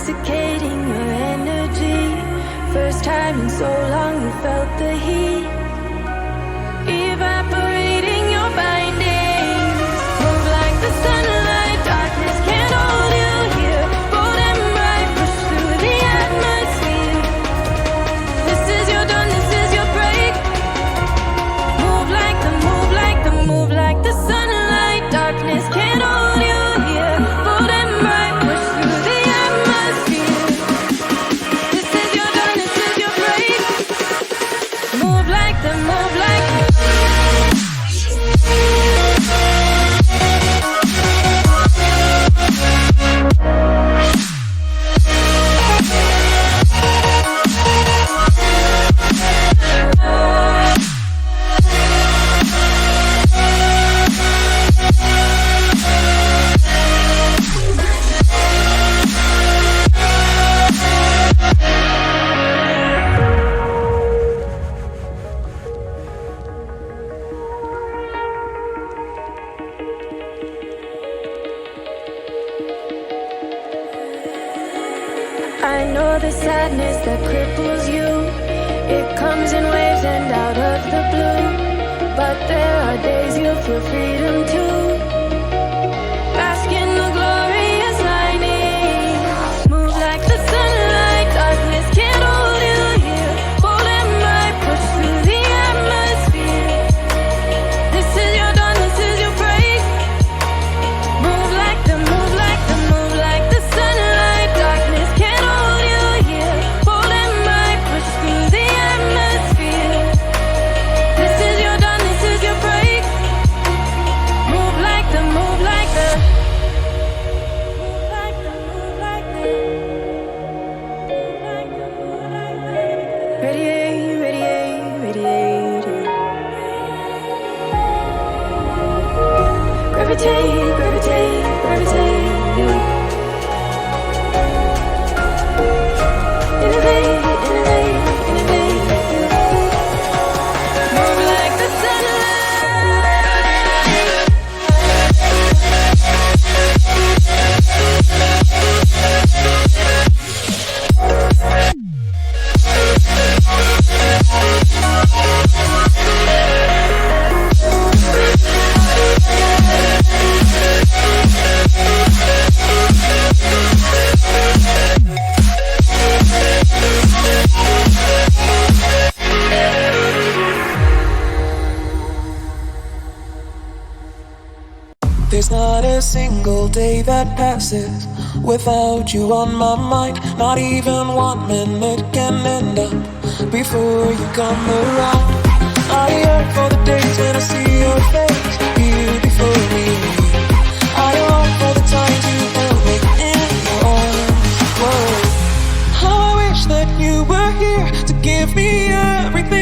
intoxicating your energy. First time in so long you felt the heat evaporating your bindings. Move like the sunlight, darkness can't hold you here. Bold and bright, push through the atmosphere. This is your dawn, this is your break. Move like the, move like the, move like the sunlight, darkness can't hold you here. Bold and bright, push through the atmosphere. This is your dawn, this is your break. Move like the, move like the. I know the sadness that cripples you. It comes in waves and out of the blue. But there are days you feel freedom too. Bask in the glorious lightning. Move like the sunlight, darkness can't hold you here. Bold and bright, push through the atmosphere. This is your dawn, this is your break. Move like the, move like the, move like the sunlight, darkness can't hold you here. Bold and bright, push through the atmosphere. This is your dawn, this is your break. Move like the, move like the. Move like the, move like the. Move like the, move like the. Radiate, radiate, radiate. Gravitate, gravitate, gravitate. Innovate, innovate, innovate. Move like the sunlight. There's not a single day that passes without you on my mind. Not even 1 minute can end up before you come around. I yearn for the days when I see your face here before me. I long for the times you held me in your arms. Whoa. How I wish that you were here to give me everything